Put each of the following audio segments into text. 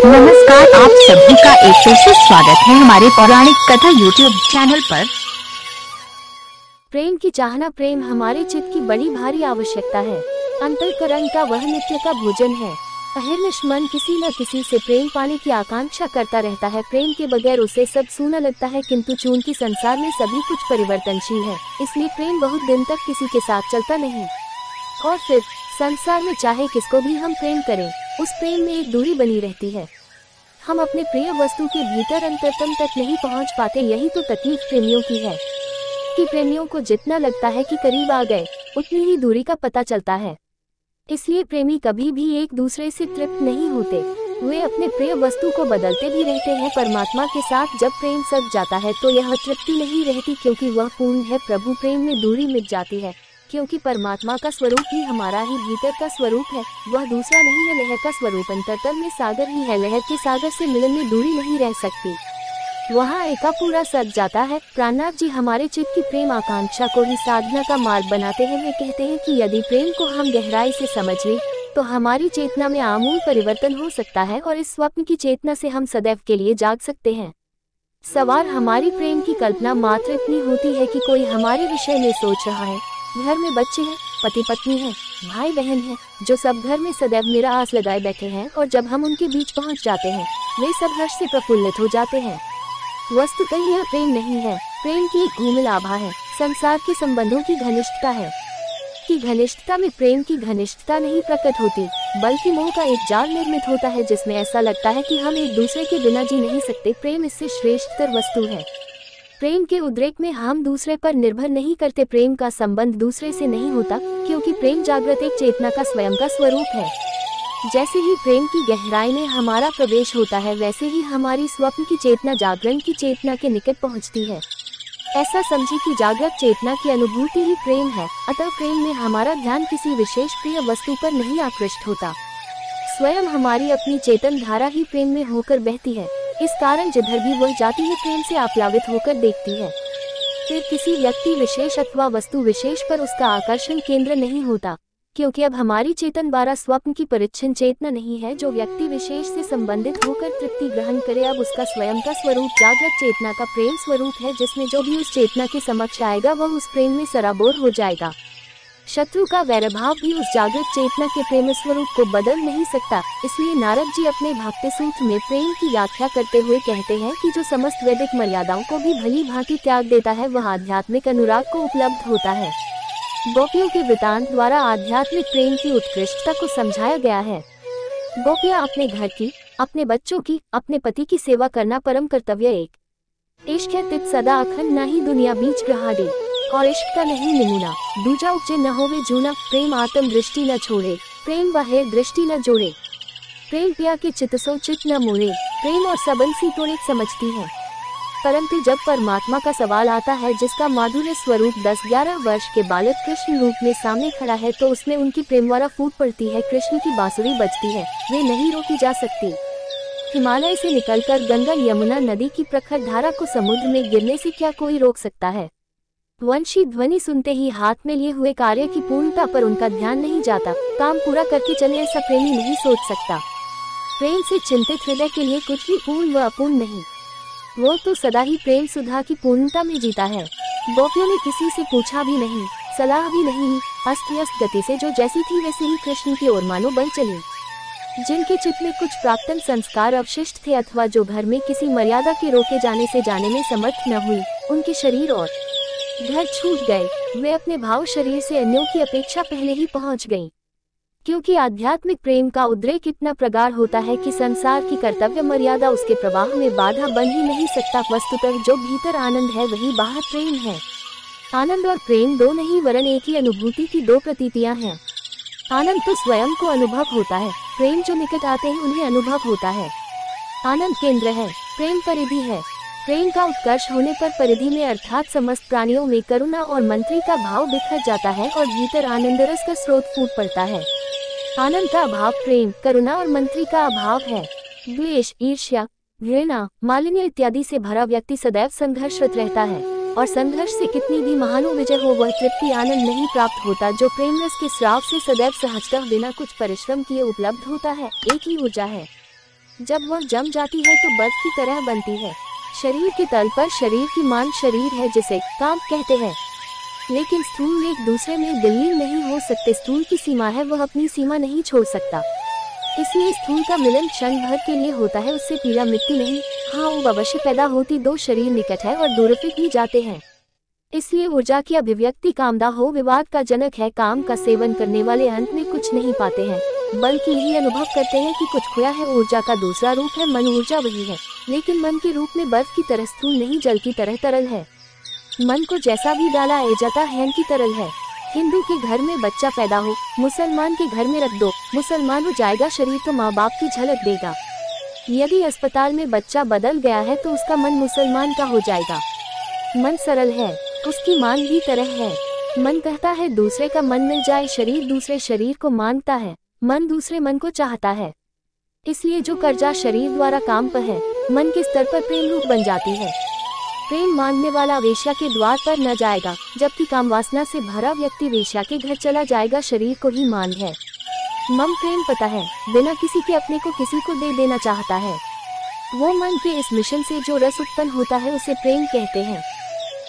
नमस्कार, आप सभी का एक फिर से स्वागत है हमारे पौराणिक कथा यूट्यूब चैनल पर। प्रेम की चाहना, प्रेम हमारे चित्त की बड़ी भारी आवश्यकता है। अंतःकरण का वह नित्य का भोजन है। अहर्निश मन किसी न किसी से प्रेम पाने की आकांक्षा करता रहता है। प्रेम के बगैर उसे सब सूना लगता है, किंतु चूंकि संसार में सभी कुछ परिवर्तनशील है, इसलिए प्रेम बहुत दिन तक किसी के साथ चलता नहीं। और फिर संसार में चाहे किसको भी हम प्रेम करें, उस प्रेम में एक दूरी बनी रहती है। हम अपने प्रिय वस्तु के भीतर अंतरतम तक नहीं पहुंच पाते। यही तो तकलीफ प्रेमियों की है कि प्रेमियों को जितना लगता है कि करीब आ गए, उतनी ही दूरी का पता चलता है। इसलिए प्रेमी कभी भी एक दूसरे से तृप्त नहीं होते। वे अपने प्रिय वस्तु को बदलते भी रहते हैं। परमात्मा के साथ जब प्रेम सज जाता है तो यह तृप्ति नहीं रहती, क्योंकि वह पूर्ण है। प्रभु प्रेम में दूरी मिट जाती है, क्योंकि परमात्मा का स्वरूप ही हमारा ही भीतर का स्वरूप है। वह दूसरा नहीं है। लहर का स्वरूप अंतरतल में सागर ही है। लहर के सागर से मिलन में दूरी नहीं रह सकती, वहाँ एका पूरा सज जाता है। प्राणनाथ जी हमारे चित्त की प्रेम आकांक्षा को ही साधना का मार्ग बनाते हैं। वे कहते हैं कि यदि प्रेम को हम गहराई से समझ लें तो हमारी चेतना में आमूल परिवर्तन हो सकता है, और इस स्वप्न की चेतना से हम सदैव के लिए जाग सकते हैं। सवार हमारी प्रेम की कल्पना मात्र इतनी होती है कि कोई हमारे विषय में सोच रहा है। घर में बच्चे हैं, पति पत्नी है, भाई बहन है, जो सब घर में सदैव मेरा आस लगाए बैठे हैं, और जब हम उनके बीच पहुंच जाते हैं वे सब हर्ष से प्रफुल्लित हो जाते हैं। वस्तुतः यह प्रेम नहीं है, प्रेम की एक घूमिल आभा है। संसार के संबंधों की घनिष्ठता है कि घनिष्ठता में प्रेम की घनिष्ठता नहीं प्रकट होती, बल्कि मोह का एक जाल निर्मित होता है, जिसमें ऐसा लगता है कि हम एक दूसरे के बिना जी नहीं सकते। प्रेम इससे श्रेष्ठतर वस्तु है। प्रेम के उद्रेक में हम दूसरे पर निर्भर नहीं करते। प्रेम का संबंध दूसरे से नहीं होता, क्योंकि प्रेम जागृत एक चेतना का स्वयं का स्वरूप है। जैसे ही प्रेम की गहराई में हमारा प्रवेश होता है, वैसे ही हमारी स्वप्न की चेतना जागरण की चेतना के निकट पहुंचती है। ऐसा समझिए कि जागृत चेतना की अनुभूति ही प्रेम है। अतः प्रेम में हमारा ध्यान किसी विशेष प्रिय वस्तु पर नहीं आकृष्ट होता। स्वयं हमारी अपनी चेतन धारा ही प्रेम में होकर बहती है। इस कारण जिधर भी वह जाती है, प्रेम से आप्लावित होकर देखती है। फिर किसी व्यक्ति विशेष अथवा वस्तु विशेष पर उसका आकर्षण केंद्र नहीं होता, क्योंकि अब हमारी चेतन द्वारा स्वप्न की परिच्छिन्न चेतना नहीं है, जो व्यक्ति विशेष से संबंधित होकर तृप्ति ग्रहण करे। अब उसका स्वयं का स्वरूप जागृत चेतना का प्रेम स्वरूप है, जिसमें जो भी उस चेतना के समक्ष आएगा वह उस प्रेम में सराबोर हो जाएगा। शत्रु का वैरभाव भी उस जागृत चेतना के प्रेम स्वरूप को बदल नहीं सकता। इसलिए नारद जी अपने भक्ति सूत्र में प्रेम की व्याख्या करते हुए कहते हैं कि जो समस्त वैदिक मर्यादाओं को भी भली भांति त्याग देता है, वह आध्यात्मिक अनुराग को उपलब्ध होता है। गोपियों के वृतांत द्वारा आध्यात्मिक प्रेम की उत्कृष्टता को समझाया गया है। गोपियां अपने घर की, अपने बच्चों की, अपने पति की सेवा करना परम कर्तव्य एक। इश्क है तित सदा अखंड, ना ही दुनिया बीच ग्रहा दे, और इश्क का नहीं निमुना, दूजा उपजे न होवे जूना। प्रेम आत्म दृष्टि न छोड़े, प्रेम बाहेर दृष्टि न जोड़े। प्रेम पिया के चित सो चित न मोड़े, प्रेम और सबन सी तोड़े समझती है। परंतु जब परमात्मा का सवाल आता है, जिसका माधुर्य स्वरूप 10-11 वर्ष के बालक कृष्ण रूप में सामने खड़ा है, तो उसमें उनकी प्रेमवारा फूट पड़ती है। कृष्ण की बांसुरी बजती है, वे नहीं रोकी जा सकती। हिमालय से निकलकर गंगा यमुना नदी की प्रखर धारा को समुद्र में गिरने से क्या कोई रोक सकता है? वंशी ध्वनि सुनते ही हाथ में लिए हुए कार्य की पूर्णता पर उनका ध्यान नहीं जाता। काम पूरा करके चले, ऐसा प्रेमी नहीं सोच सकता। प्रेम से चिंतित हृदय के लिए कुछ भी पूर्ण व अपूर्ण नहीं, वो तो सदा ही प्रेम सुधा की पूर्णता में जीता है। गोपियों ने किसी से पूछा भी नहीं, सलाह भी नहीं, अस्त व्यस्त गति से जो जैसी थी वैसे ही कृष्ण की ओर मानो बढ़ चली। जिनके चित्त में कुछ प्राक्तन संस्कार अवशिष्ट थे, अथवा जो घर में किसी मर्यादा के रोके जाने से जाने में समर्थ न हुई, उनके शरीर और घर छूट गए। वे अपने भाव शरीर से अन्यों की अपेक्षा पहले ही पहुंच गईं। क्योंकि आध्यात्मिक प्रेम का उद्रेक इतना प्रगाढ़ होता है कि संसार की कर्तव्य मर्यादा उसके प्रवाह में बाधा बन ही नहीं सकता। वस्तुतः जो भीतर आनंद है वही बाहर प्रेम है। आनंद और प्रेम दो नहीं, वरन एक ही अनुभूति की दो प्रतीतियां हैं। आनंद तो स्वयं को अनुभव होता है, प्रेम जो निकट आते हैं उन्हें अनुभव होता है। आनंद केंद्र है, प्रेम परिधि है। प्रेम का उत्कर्ष होने पर परिधि में अर्थात समस्त प्राणियों में करुणा और मैत्री का भाव बिखर जाता है, और भीतर आनंद रस का स्रोत फूट पड़ता है। आनंद का अभाव प्रेम, करुणा और मैत्री का अभाव है। द्वेष, ईर्ष्या, घृणा, मालिन्य इत्यादि से भरा व्यक्ति सदैव संघर्षरत रहता है। और संघर्ष से कितनी भी महान विजय हो, वह तृप्ति आनंद नहीं प्राप्त होता जो प्रेम रस के स्राव से सदैव सहजतः बिना कुछ परिश्रम किए उपलब्ध होता है। एक ही ऊर्जा है, जब वह जम जाती है तो बर्फ की तरह बनती है। शरीर के तल पर शरीर की मान शरीर है जिसे काम कहते हैं, लेकिन स्थूल एक दूसरे में विलीन नहीं हो सकते। स्थूल की सीमा है, वह अपनी सीमा नहीं छोड़ सकता, इसलिए स्थूल का मिलन क्षण भर के लिए होता है, उससे पीड़ा मिटती नहीं। हाँ, वो अवश्य पैदा होती दो शरीर निकट है और दूरफिर भी जाते हैं, इसलिए ऊर्जा की अभिव्यक्ति कामदा हो विवाद का जनक है। काम का सेवन करने वाले अंत में कुछ नहीं पाते हैं, बल्कि यही अनुभव करते हैं कि कुछ खोया है। ऊर्जा का दूसरा रूप है मन। ऊर्जा वही है, लेकिन मन के रूप में बर्फ की तरह स्थूल नहीं, जल की तरह तरल है। मन को जैसा भी डाला जाता है की तरल है। हिंदू के घर में बच्चा पैदा हो, मुसलमान के घर में रख दो, मुसलमान हो जाएगा शरीर तो माँ बाप की झलक देगा। यदि अस्पताल में बच्चा बदल गया है तो उसका मन मुसलमान का हो जाएगा। मन सरल है, उसकी मान भी तरह है। मन कहता है दूसरे का मन मिल जाए, शरीर दूसरे शरीर को मांगता है, मन दूसरे मन को चाहता है। इसलिए जो कर्जा शरीर द्वारा काम पर है, मन के स्तर पर प्रेम रूप बन जाती है। प्रेम मांगने वाला वेश्या के द्वार पर न जाएगा, जबकि काम वासना से भरा व्यक्ति वेश्या के घर चला जाएगा। शरीर को ही मांग है। मम प्रेम पता है, बिना किसी के अपने को किसी को दे देना चाहता है। वो मन के इस मिशन से जो रस उत्पन्न होता है उसे प्रेम कहते हैं।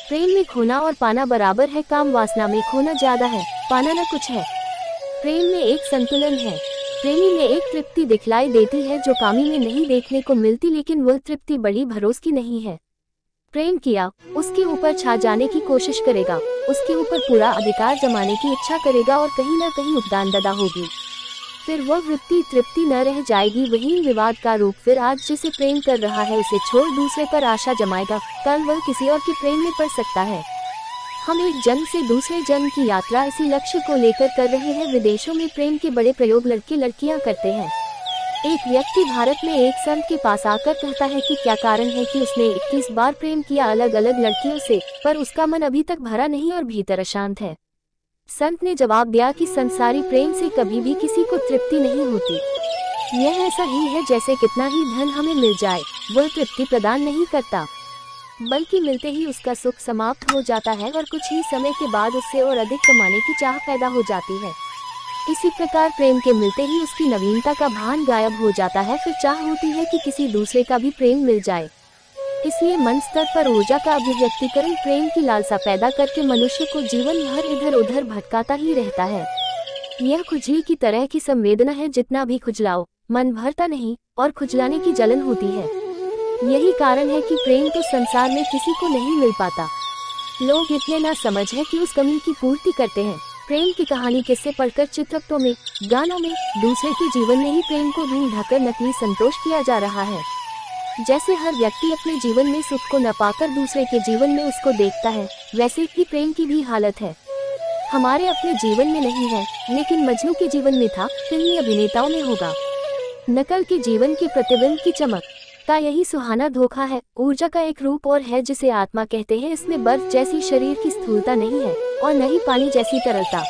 प्रेम में खोना और पाना बराबर है, काम वासना में खोना ज्यादा है, पाना न कुछ है। प्रेम में एक संतुलन है, प्रेमी में एक तृप्ति दिखलाई देती है जो कामी में नहीं देखने को मिलती, लेकिन वह तृप्ति बड़ी भरोस की नहीं है। प्रेम किया, उसके ऊपर छा जाने की कोशिश करेगा, उसके ऊपर पूरा अधिकार जमाने की इच्छा करेगा और कहीं न कहीं उपदानदा होगी। फिर वह वृत्ति तृप्ति न रह जाएगी, वही विवाद का रूप। फिर आज जिसे प्रेम कर रहा है उसे छोड़ दूसरे पर आशा जमाएगा, कल वह किसी और के प्रेम में पड़ सकता है। हम एक जन्म से दूसरे जन्म की यात्रा इसी लक्ष्य को लेकर कर रहे हैं। विदेशों में प्रेम के बड़े प्रयोग लड़के लड़कियां करते हैं। एक व्यक्ति भारत में एक संत के पास आकर कहता है कि क्या कारण है कि उसने 21 बार प्रेम किया अलग अलग लड़कियों से, पर उसका मन अभी तक भरा नहीं और भीतर अशांत है। संत ने जवाब दिया कि संसारी प्रेम से कभी भी किसी को तृप्ति नहीं होती। यह ऐसा ही है जैसे कितना ही धन हमें मिल जाए, वह तृप्ति प्रदान नहीं करता, बल्कि मिलते ही उसका सुख समाप्त हो जाता है और कुछ ही समय के बाद उससे और अधिक कमाने की चाह पैदा हो जाती है। इसी प्रकार प्रेम के मिलते ही उसकी नवीनता का भान गायब हो जाता है। फिर चाह होती है कि किसी दूसरे का भी प्रेम मिल जाए। इसलिए मन स्तर पर ऊर्जा का अभिव्यक्तिकरण प्रेम की लालसा पैदा करके मनुष्य को जीवन भर इधर उधर भटकाता ही रहता है। यह खुजली की तरह की संवेदना है, जितना भी खुजलाओ मन भरता नहीं और खुजलाने की जलन होती है। यही कारण है कि प्रेम तो संसार में किसी को नहीं मिल पाता। लोग इतने ना समझ है कि उस कमी की पूर्ति करते हैं। प्रेम की कहानी किस्से पढ़कर, चित्रपटों में, गानों में, दूसरे के जीवन में ही प्रेम को ढूंढ ढाकर नकली संतोष किया जा रहा है। जैसे हर व्यक्ति अपने जीवन में सुख को न पाकर दूसरे के जीवन में उसको देखता है, वैसे ही प्रेम की भी हालत है। हमारे अपने जीवन में नहीं है, लेकिन मजनू के जीवन में था, फिल्मी अभिनेताओं में होगा। नकल के जीवन के प्रतिबिंब की चमक का यही सुहाना धोखा है। ऊर्जा का एक रूप और है जिसे आत्मा कहते हैं। इसमें बर्फ जैसी शरीर की स्थूलता नहीं है और न ही पानी जैसी तरलता,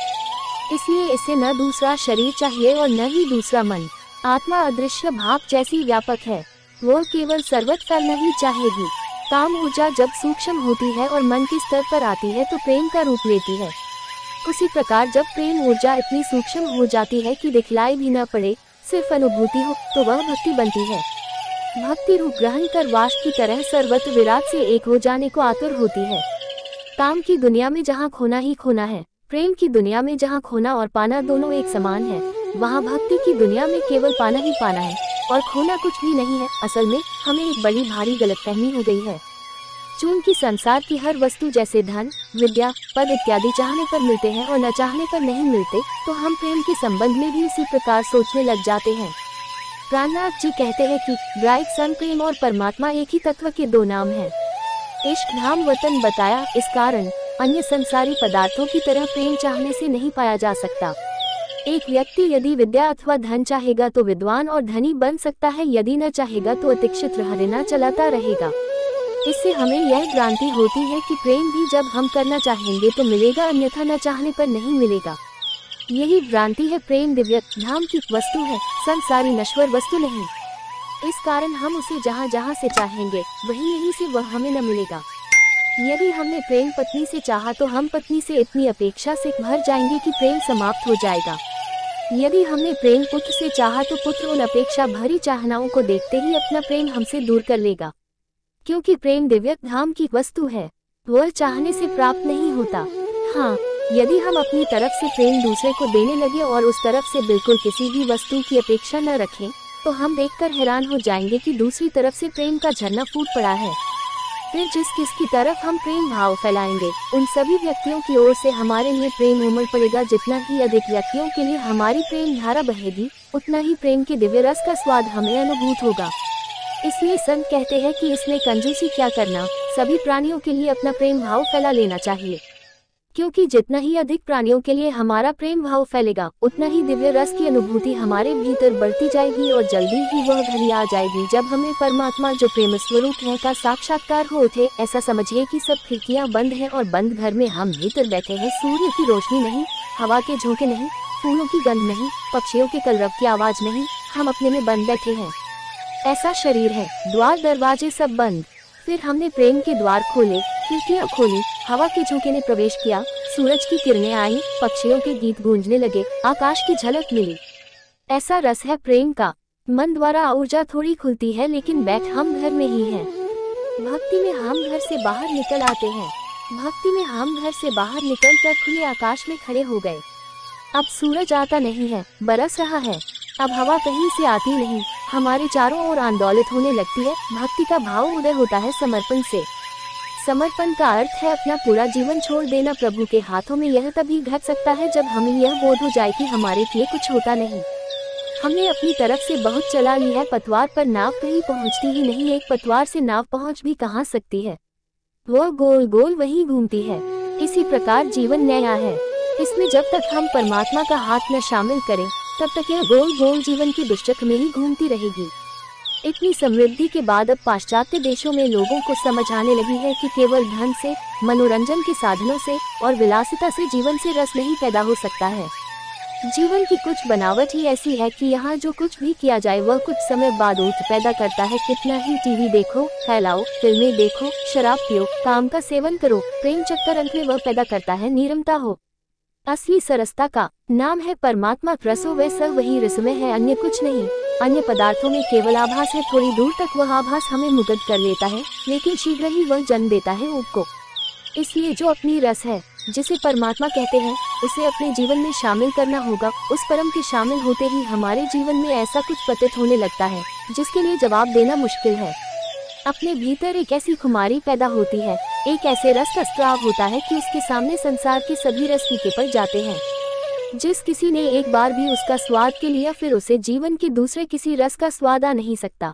इसलिए इसे न दूसरा शरीर चाहिए और न ही दूसरा मन। आत्मा अदृश्य भाव जैसी व्यापक है, वो केवल सर्वत्र नहीं चाहेगी। काम ऊर्जा जब सूक्ष्म होती है और मन के स्तर पर आती है तो प्रेम का रूप लेती है। उसी प्रकार जब प्रेम ऊर्जा इतनी सूक्ष्म हो जाती है कि दिखलाई भी न पड़े, सिर्फ अनुभूति हो, तो वह भक्ति बनती है। भक्ति रूप ग्रहण कर वाष्प की तरह सर्वत्र विराट से एक हो जाने को आतुर होती है। काम की दुनिया में जहाँ खोना ही खोना है, प्रेम की दुनिया में जहाँ खोना और पाना दोनों एक समान है, वहाँ भक्ति की दुनिया में केवल पाना ही पाना है और खोना कुछ भी नहीं है। असल में हमें एक बड़ी भारी गलतफहमी हो गई है। चूंकि संसार की हर वस्तु जैसे धन, विद्या, पद इत्यादि चाहने पर मिलते हैं और न चाहने पर नहीं मिलते, तो हम प्रेम के संबंध में भी इसी प्रकार सोचने लग जाते हैं। प्राणनाथ जी कहते हैं कि ब्राइट सन प्रेम और परमात्मा एक ही तत्व के दो नाम हैं। इश्क धाम वतन बताया, इस कारण अन्य संसारी पदार्थों की तरह प्रेम चाहने से नहीं पाया जा सकता। एक व्यक्ति यदि विद्या अथवा धन चाहेगा तो विद्वान और धनी बन सकता है, यदि न चाहेगा तो अतिक्षित हरिना चलाता रहेगा। इससे हमें यह भ्रांति होती है कि प्रेम भी जब हम करना चाहेंगे तो मिलेगा, अन्यथा न चाहने पर नहीं मिलेगा। यही भ्रांति है। प्रेम दिव्य धाम की वस्तु है, संसारी नश्वर वस्तु नहीं। इस कारण हम उसे जहाँ जहाँ से चाहेंगे वहीं यहीं से वह हमें न मिलेगा। यदि हमने प्रेम पत्नी से चाहा तो हम पत्नी से इतनी अपेक्षा से भर जाएंगे कि प्रेम समाप्त हो जाएगा। यदि हमने प्रेम पुत्र से चाहा तो पुत्र उन अपेक्षा भरी चाहनाओं को देखते ही अपना प्रेम हमसे दूर कर लेगा, क्योंकि प्रेम दिव्य धाम की वस्तु है, वह चाहने से प्राप्त नहीं होता। हाँ, यदि हम अपनी तरफ से प्रेम दूसरे को देने लगे और उस तरफ से बिल्कुल किसी भी वस्तु की अपेक्षा न रखें, तो हम देखकर हैरान हो जाएंगे कि दूसरी तरफ से प्रेम का झरना फूट पड़ा है। फिर जिस किसकी तरफ हम प्रेम भाव फैलाएंगे, उन सभी व्यक्तियों की ओर से हमारे लिए प्रेम उमड़ पड़ेगा। जितना ही अधिक व्यक्तियों के लिए हमारी प्रेम धारा बहेगी, उतना ही प्रेम के दिव्य रस का स्वाद हमें अनुभूत होगा। इसलिए संत कहते हैं कि इसमें कंजूसी क्या करना, सभी प्राणियों के लिए अपना प्रेम भाव फैला लेना चाहिए, क्योंकि जितना ही अधिक प्राणियों के लिए हमारा प्रेम भाव फैलेगा, उतना ही दिव्य रस की अनुभूति हमारे भीतर बढ़ती जाएगी और जल्दी ही वह घड़ी आ जाएगी जब हमें परमात्मा जो प्रेम स्वरूप है का साक्षात्कार हो उठे। ऐसा समझिए कि सब खिड़कियां बंद हैं और बंद घर में हम भीतर बैठे हैं। सूर्य की रोशनी नहीं, हवा के झोंके नहीं, फूलों की गंध नहीं, पक्षियों के कलरव की आवाज नहीं, हम अपने में बंद बैठे हैं। ऐसा शरीर है, द्वार दरवाजे सब बंद। फिर हमने प्रेम के द्वार खोले, खिड़कियां खोली, हवा के झोंके ने प्रवेश किया, सूरज की किरणें आई, पक्षियों के गीत गूंजने लगे, आकाश की झलक मिली। ऐसा रस है प्रेम का। मन द्वारा ऊर्जा थोड़ी खुलती है, लेकिन बैठ हम घर में ही हैं। भक्ति में हम घर से बाहर निकल आते हैं। भक्ति में हम घर से बाहर निकल कर खुले आकाश में खड़े हो गए। अब सूरज आता नहीं है, बरस रहा है। अब हवा कहीं से आती नहीं, हमारे चारों ओर आंदोलित होने लगती है। भक्ति का भाव उदय होता है समर्पण से। समर्पण का अर्थ है अपना पूरा जीवन छोड़ देना प्रभु के हाथों में। यह तभी घट सकता है जब हमें यह बोध हो जाए कि हमारे लिए कुछ होता नहीं। हमने अपनी तरफ से बहुत चला ली है, पतवार पर नाव कहीं पहुंचती ही नहीं। एक पतवार से नाव पहुंच भी कहां सकती है, वह गोल गोल वहीं घूमती है। इसी प्रकार जीवन नया है, इसमें जब तक हम परमात्मा का हाथ न शामिल करें, तब तक यह गोल गोल जीवन की दुष्चक्र में ही घूमती रहेगी। इतनी समृद्धि के बाद अब पाश्चात्य देशों में लोगों को समझ आने लगी है कि केवल धन से, मनोरंजन के साधनों से और विलासिता से जीवन से रस नहीं पैदा हो सकता है। जीवन की कुछ बनावट ही ऐसी है कि यहाँ जो कुछ भी किया जाए वह कुछ समय बाद ऊत पैदा करता है। कितना ही टीवी देखो, फैलाओ, फिल्में देखो, शराब पियो, काम का सेवन करो, प्रेम चक्कर अंत में वह पैदा करता है नीरमता हो। असली सरसता का नाम है परमात्मा। रसो वह सब वही रसमय है, अन्य कुछ नहीं। अन्य पदार्थों में केवल आभास है, थोड़ी दूर तक वह आभास हमें मुग्ध कर लेता है, लेकिन शीघ्र ही वह जन्म देता है ऊब को। इसलिए जो अपनी रस है, जिसे परमात्मा कहते हैं, उसे अपने जीवन में शामिल करना होगा। उस परम के शामिल होते ही हमारे जीवन में ऐसा कुछ प्रतीत होने लगता है जिसके लिए जवाब देना मुश्किल है। अपने भीतर एक ऐसी खुमारी पैदा होती है, एक ऐसे रस का स्त्राव होता है कि उसके सामने संसार के सभी रस फीके पड़ जाते हैं। जिस किसी ने एक बार भी उसका स्वाद के लिया, फिर उसे जीवन के दूसरे किसी रस का स्वाद आ नहीं सकता।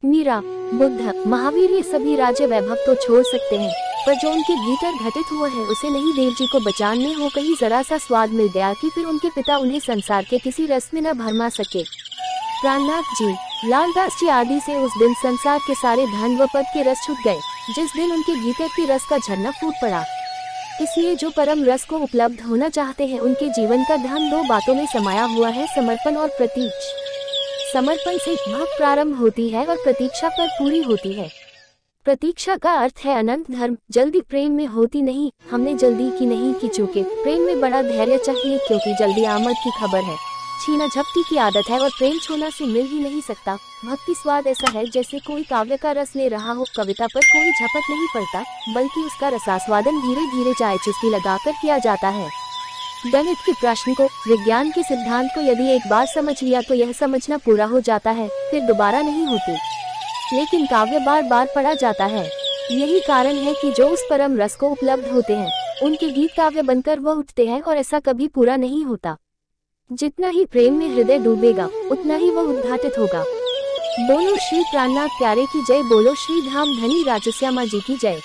मीरा, बुद्ध, महावीर ये सभी राज्य वैभव तो छोड़ सकते हैं, पर जो उनके भीतर घटित हुआ है उसे नहीं। देव जी को बचाने हो कहीं जरा सा स्वाद मिल गया कि फिर उनके पिता उन्हें संसार के किसी रस में न भरमा सके। प्राणनाथ जी, लालदास जी आदि से उस दिन संसार के सारे धन व पद के रस छूट गए, जिस दिन उनके भीतर के रस का झरना फूट पड़ा। इसलिए जो परम रस को उपलब्ध होना चाहते हैं, उनके जीवन का ध्यान दो बातों में समाया हुआ है, समर्पण और प्रतीक्षा। समर्पण से भक्त प्रारंभ होती है और प्रतीक्षा पर पूरी होती है। प्रतीक्षा का अर्थ है अनंत धर्म। जल्दी प्रेम में होती नहीं, हमने जल्दी की नहीं की, चूंकि प्रेम में बड़ा धैर्य चाहिए, क्योंकि जल्दी आमद की खबर है। छीना झपटी की आदत है और प्रेम छोना से मिल ही नहीं सकता। भक्ति स्वाद ऐसा है जैसे कोई काव्य का रस ले रहा हो, कविता पर कोई झपट नहीं पड़ता, बल्कि उसका रसास्वादन धीरे धीरे चाय चुस्की लगाकर किया जाता है। गणित के प्रश्न को, विज्ञान के सिद्धांत को यदि एक बार समझ लिया तो यह समझना पूरा हो जाता है, फिर दोबारा नहीं होती। लेकिन काव्य बार बार पढ़ा जाता है। यही कारण है कि जो उस परम रस को उपलब्ध होते हैं, उनके गीत काव्य बनकर वह उठते हैं, और ऐसा कभी पूरा नहीं होता। जितना ही प्रेम में हृदय डूबेगा, उतना ही वह उद्घाटित होगा। बोलो श्री प्राणनाथ प्यारे की जय, बोलो श्री धाम धनी राजश्यामा जी की जय।